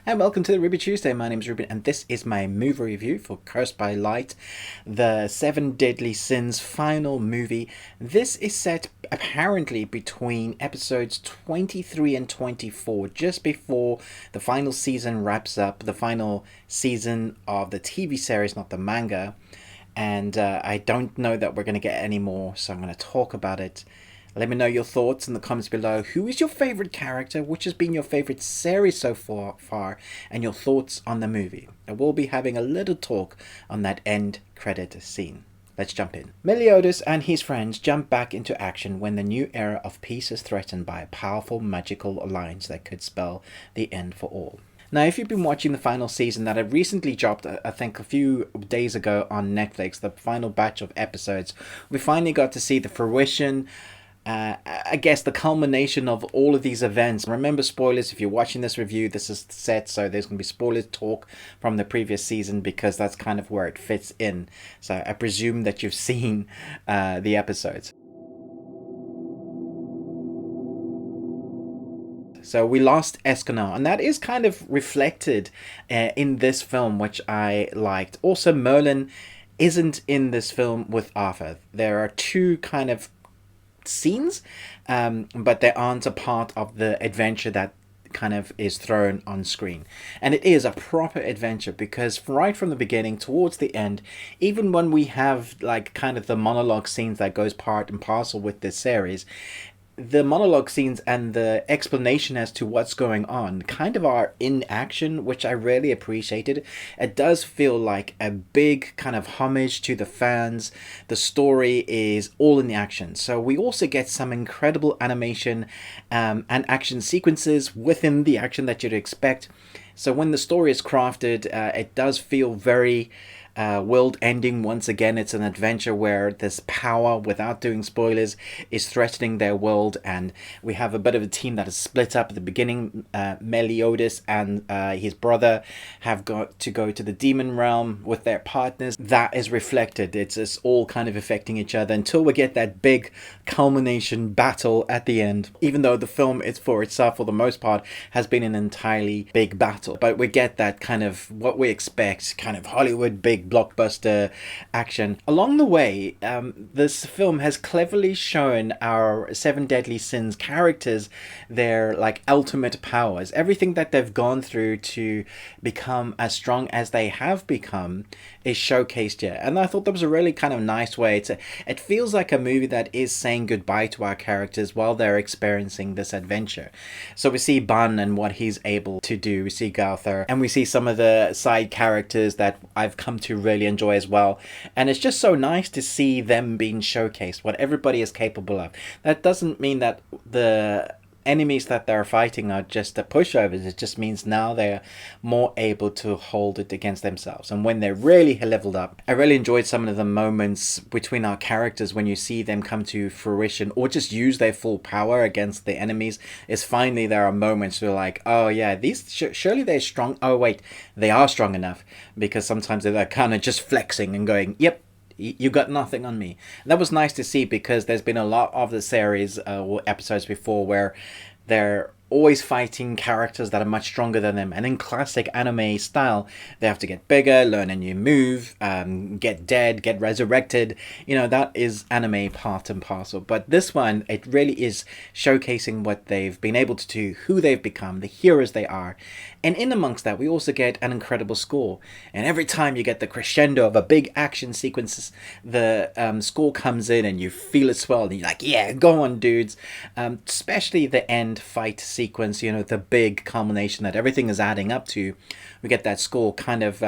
And welcome to the Ruby Tuesday. My name is Ruben, and this is my movie review for Cursed by Light, the Seven Deadly Sins final movie. This is set apparently between episodes 23 and 24, just before the final season wraps up, the final season of the TV series, not the manga. And I don't know that we're going to get any more, so I'm going to talk about it. Let me know your thoughts in the comments below. Who is your favorite character? Which has been your favorite series so far? And your thoughts on the movie. I will be having a little talk on that end credit scene. Let's jump in. Meliodas and his friends jump back into action when the new era of peace is threatened by a powerful magical alliance that could spell the end for all. Now, if you've been watching the final season that I recently dropped, I think a few days ago on Netflix, the final batch of episodes, we finally got to see the fruition, I guess the culmination of all of these events. Remember, spoilers, if you're watching this review, this is set, so there's going to be spoilers talk from the previous season because that's kind of where it fits in. So I presume that you've seen the episodes. So we lost Escanor, and that is kind of reflected in this film, which I liked. Also, Merlin isn't in this film with Arthur. There are two kind of scenes, but they aren't a part of the adventure that kind of is thrown on screen. And it is a proper adventure because right from the beginning towards the end, even when we have like kind of the monologue scenes that goes part and parcel with this series, the monologue scenes and the explanation as to what's going on kind of are in action, which I really appreciated. It does feel like a big kind of homage to the fans. The story is all in the action. So we also get some incredible animation and action sequences within the action that you'd expect. So when the story is crafted, it does feel very world ending. Once again, it's an adventure where this power, without doing spoilers, is threatening their world, and we have a bit of a team that is split up at the beginning. Meliodas and his brother have got to go to the demon realm with their partners. That is reflected. It's all kind of affecting each other until we get that big culmination battle at the end. Even though the film is for itself, for the most part, has been an entirely big battle, but we get that kind of what we expect, kind of Hollywood big blockbuster action. Along the way, this film has cleverly shown our Seven Deadly Sins characters their like ultimate powers. Everything that they've gone through to become as strong as they have become is showcased here. And I thought that was a really kind of nice way to, it feels like a movie that is saying goodbye to our characters while they're experiencing this adventure. So we see Ban and what he's able to do. We see Gowther, and we see some of the side characters that I've come to really enjoy as well. And it's just so nice to see them being showcased, what everybody is capable of. That doesn't mean that the enemies that they're fighting are just the pushovers. It just means now they're more able to hold it against themselves. And when they're really leveled up, I really enjoyed some of the moments between our characters when you see them come to fruition or just use their full power against the enemies. Is finally there are moments where like, oh yeah, these surely they're strong. Oh wait, they are strong enough, because sometimes they're kind of just flexing and going, yep, you got nothing on me. That was nice to see, because there's been a lot of the series or episodes before where they're always fighting characters that are much stronger than them, and in classic anime style they have to get bigger, learn a new move, get dead, get resurrected. You know, that is anime part and parcel. But this one, it really is showcasing what they've been able to do, who they've become, the heroes they are. And in amongst that, we also get an incredible score. And every time you get the crescendo of a big action sequence, the score comes in and you feel it swell, and you're like, yeah, go on dudes. Especially the end fight sequence, you know, the big culmination that everything is adding up to. We get that score kind of,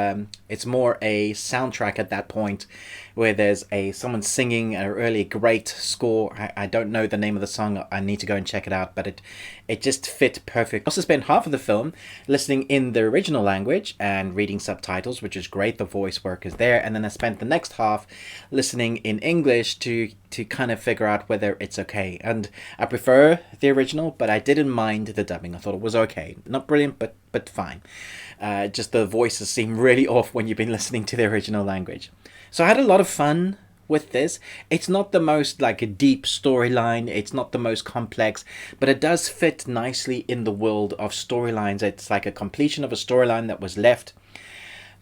it's more a soundtrack at that point, where there's someone singing a really great score. I don't know the name of the song. I need to go and check it out, but it just fit perfect. I also spent half of the film listening in the original language and reading subtitles, which is great. The voice work is there. And then I spent the next half listening in English to kind of figure out whether it's okay. And I prefer the original, but I didn't mind the dubbing. I thought it was okay. Not brilliant, but fine. Just the voices seem really off when you've been listening to the original language. So I had a lot of fun with this. It's not the most like a deep storyline, it's not the most complex, but it does fit nicely in the world of storylines. It's like a completion of a storyline that was left.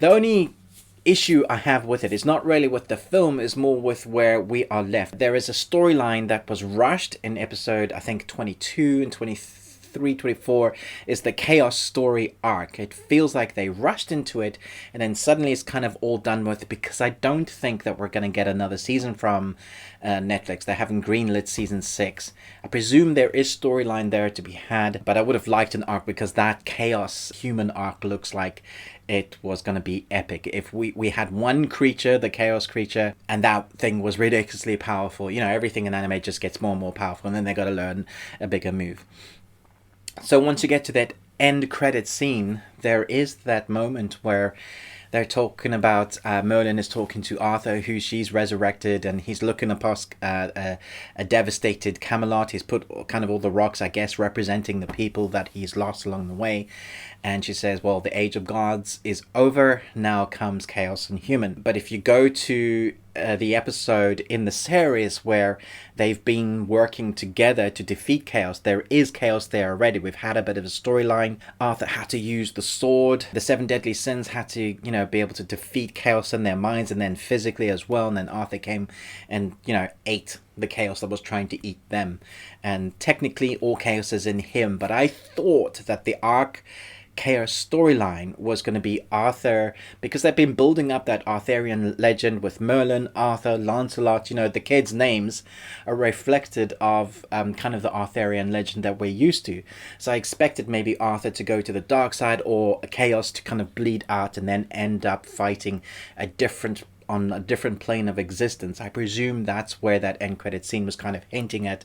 The only issue I have with it is not really with the film, is more with where we are left. There is a storyline that was rushed in episode, I think 22 and 23, 24 is the chaos story arc. It feels like they rushed into it and then suddenly it's kind of all done with, because I don't think that we're going to get another season from Netflix. They haven't greenlit season 6. I presume there is storyline there to be had, but I would have liked an arc, because that chaos human arc looks like it was going to be epic. If we had one creature, the chaos creature, and that thing was ridiculously powerful. You know, everything in anime just gets more and more powerful, and then they got to learn a bigger move. So once you get to that end credit scene, there is that moment where they're talking about Merlin is talking to Arthur, who she's resurrected, and he's looking past a devastated Camelot. He's put kind of all the rocks, I guess, representing the people that he's lost along the way. And she says, well, the age of gods is over. Now comes chaos and human. But if you go to the episode in the series where they've been working together to defeat chaos, there is chaos there already. We've had a bit of a storyline. Arthur had to use the sword. The 7 deadly sins had to, you know, be able to defeat chaos in their minds and then physically as well. And then Arthur came and, you know, ate the chaos that was trying to eat them. And technically all chaos is in him. But I thought that the arc chaos storyline was going to be Arthur, because they've been building up that Arthurian legend with Merlin, Arthur, Lancelot. You know, the kids' names are reflected of kind of the Arthurian legend that we're used to. So I expected maybe Arthur to go to the dark side, or chaos to kind of bleed out and then end up fighting on a different plane of existence. I presume that's where that end credit scene was kind of hinting at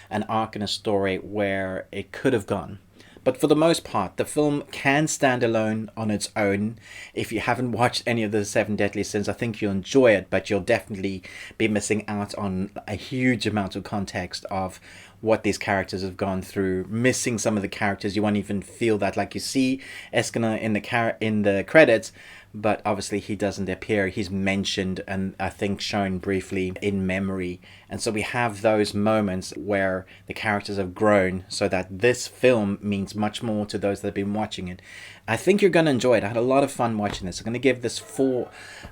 an arc in a story where it could have gone. But for the most part, the film can stand alone on its own. If you haven't watched any of the 7 Deadly Sins, I think you'll enjoy it, but you'll definitely be missing out on a huge amount of context of what these characters have gone through. Missing some of the characters, you won't even feel that. Like, you see Eskina in the credits, but obviously he doesn't appear. He's mentioned and I think shown briefly in memory. And so we have those moments where the characters have grown, so that this film means much more to those that have been watching it. I think you're going to enjoy it. I had a lot of fun watching this. I'm going to give this 4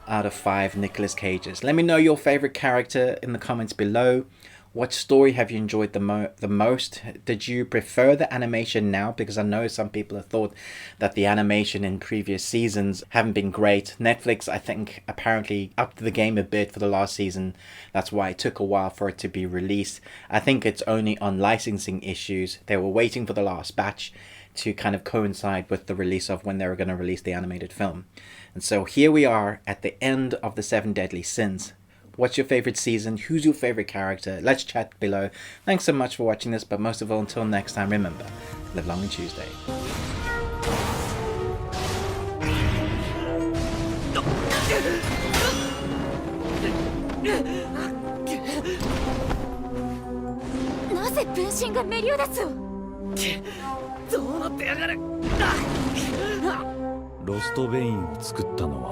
out of 5 Nicolas Cages. Let me know your favorite character in the comments below. What story have you enjoyed the most? Did you prefer the animation now? Because I know some people have thought that the animation in previous seasons haven't been great. Netflix, I think, apparently upped the game a bit for the last season. That's why it took a while for it to be released. I think it's only on licensing issues. They were waiting for the last batch to kind of coincide with the release of when they were going to release the animated film. And so here we are at the end of the 7 Deadly Sins. What's your favorite season? Who's your favorite character? Let's chat below. Thanks so much for watching this, but most of all, until next time, remember, live long and Tuesday.